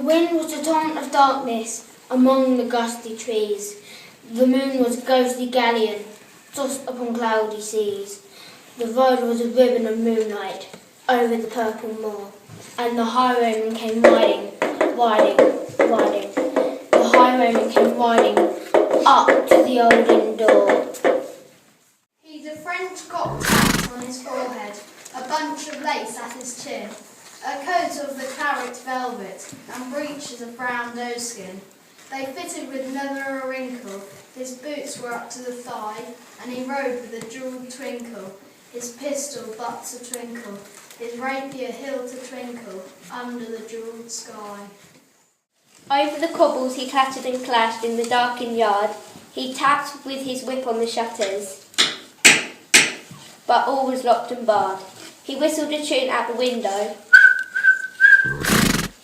wind was a torrent of darkness among the gusty trees. The moon was a ghostly galleon tossed upon cloudy seas. The road was a ribbon of moonlight over the purple moor, and the highwayman came riding. The highwayman came riding up to the old inn door. He's a French cocked hat on his forehead, a bunch of lace at his chin, a coat of the claret velvet, and breeches of brown doeskin. They fitted with never a wrinkle. His boots were up to the thigh, and he rode with a jewelled twinkle. His pistol butts a twinkle, his rapier hilt a twinkle, under the jewelled sky. Over the cobbles he clattered and clashed in the darkened yard. He tapped with his whip on the shutters, but all was locked and barred. He whistled a tune out the window,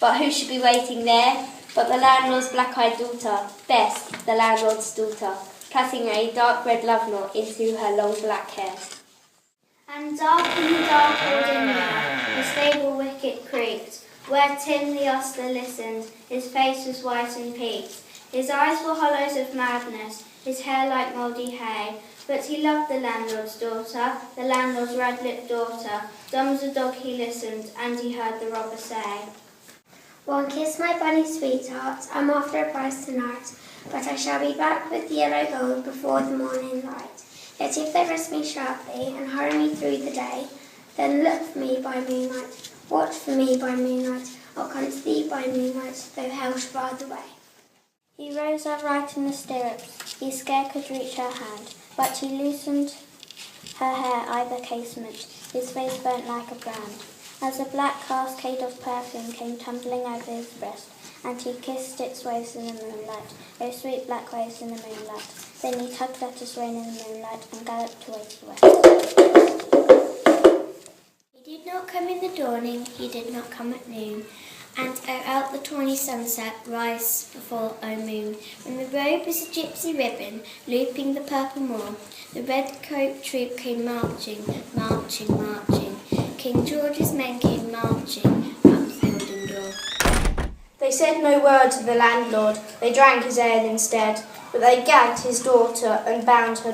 but who should be waiting there but the landlord's black-eyed daughter, Bess, the landlord's daughter, plaiting a dark red love knot into her long black hair. And dark in the dark old inn, the stable wicket creaked, where Tim the ostler listened. His face was white and peaked. His eyes were hollows of madness, his hair like mouldy hay. But he loved the landlord's daughter, the landlord's red-lipped daughter. Dumb as a dog he listened, and he heard the robber say, "One kiss, my bunny sweetheart, I'm after a prize tonight, but I shall be back with the yellow gold before the morning light. Yet if they arrest me sharply and hurry me through the day, then look for me by moonlight, watch for me by moonlight, I'll come to thee by moonlight, though hell should bar the way." He rose upright in the stirrups, he scarce could reach her hand, but he loosened her hair either casement, his face burnt like a brand, as a black cascade of perfume came tumbling over his breast, and he kissed its waves in the moonlight, oh sweet black waves in the moonlight. Then he tugged at his rein in the moonlight and galloped away to the west. He did not come in the dawning, he did not come at noon, and out the tawny sunset rise before, O moon, when the robe was a gypsy ribbon, looping the purple moor, the red coat troop came marching, marching, marching. King George's men came marching up the golden door. They said no word to the landlord, they drank his ale instead, but they gagged his daughter and bound her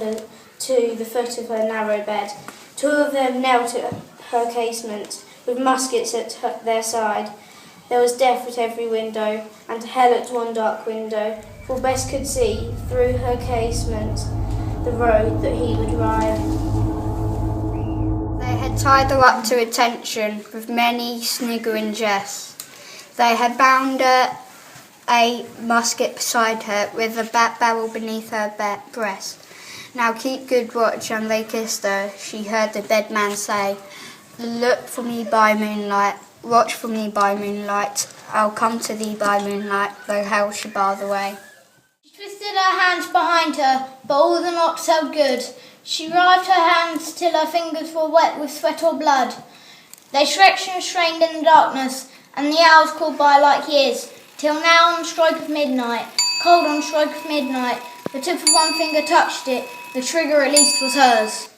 to the foot of her narrow bed. Two of them knelt at her casement, with muskets at their side. There was death at every window, and hell at one dark window, for Bess could see, through her casement, the road that he would ride. They had tied her up to attention with many sniggering jests. They had bound a musket beside her with a barrel beneath her breast. "Now keep good watch," and they kissed her. She heard the dead man say, "Look for me by moonlight, watch for me by moonlight, I'll come to thee by moonlight, though hell should bar the way." She twisted her hands behind her, but all the knots held good. She writhed her hands till her fingers were wet with sweat or blood. They stretched and strained in the darkness, and the hours crawled by like years, till now on the stroke of midnight, cold on the stroke of midnight, the tip of one finger touched it, the trigger at least was hers.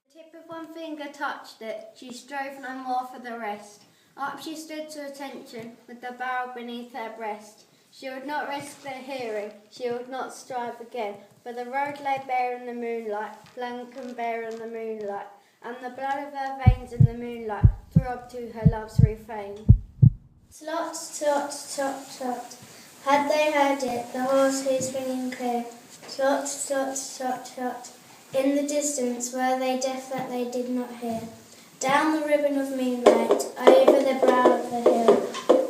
The tip of one finger touched it, she strove no more for the rest. Up she stood to attention, with the barrel beneath her breast. She would not risk their hearing, she would not strive again, for the road lay bare in the moonlight, blank and bare in the moonlight, and the blood of her veins in the moonlight throbbed to her love's refrain. Slot, slot, slot, slot. Had they heard it, the horses ringing clear. Slot, slot, slot, slot. In the distance were they deaf that they did not hear. Down the ribbon of moonlight, over the brow of the hill,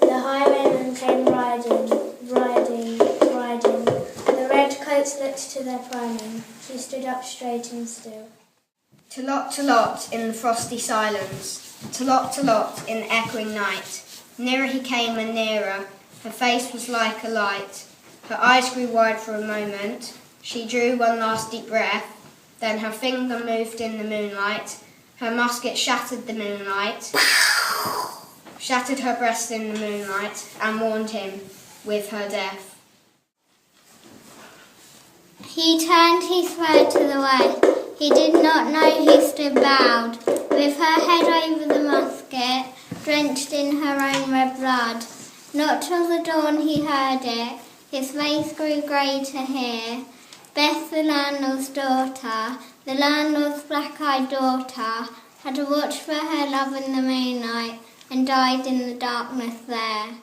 the highwaymen came riding, riding, riding. The red coats looked to their priming. She stood up straight and still. To lot in the frosty silence, to lot in the echoing night. Nearer he came and nearer, her face was like a light. Her eyes grew wide for a moment, she drew one last deep breath, then her finger moved in the moonlight, her musket shattered the moonlight, shattered her breast in the moonlight, and warned him with her death. He turned his head to the west. He did not know he stood bowed, with her head over the musket, drenched in her own red blood. Not till the dawn he heard it, his face grew grey to hear. Beth, the landlord's daughter, the landlord's black-eyed daughter, had to watch for her love in the moonlight and died in the darkness there.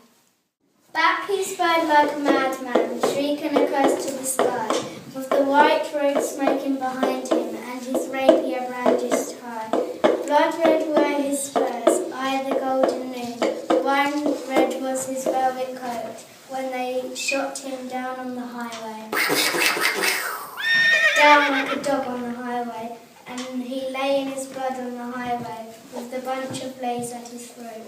Back he sped like a madman, shrieking across to the sky, with the white road smoking behind him and his rapier brandished high. Blood red were his spurs, eye the golden noon. Wine red was his velvet coat when they shot him down on the highway. Down like a dog on the highway, and he lay in his blood on the highway with the bunch of blaze at his throat.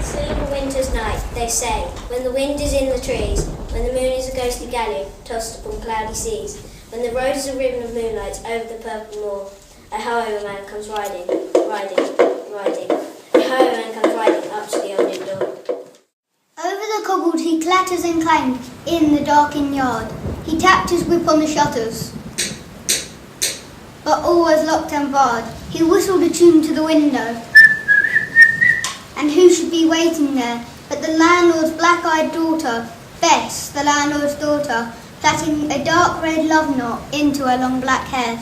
Still of a winter's night, they say, when the wind is in the trees, when the moon is a ghostly galley tossed upon cloudy seas, when the road is a ribbon of moonlight over the purple moor, a highwayman comes riding. A highwayman comes riding up to the old inn door. Over the cobbles he clatters and clangs in the darkened yard. He tapped his whip on the shutters, but all was locked and barred. He whistled a tune to the window, and who should be waiting there but the landlord's black-eyed daughter, Bess, the landlord's daughter, plaiting a dark red love knot into her long black hair.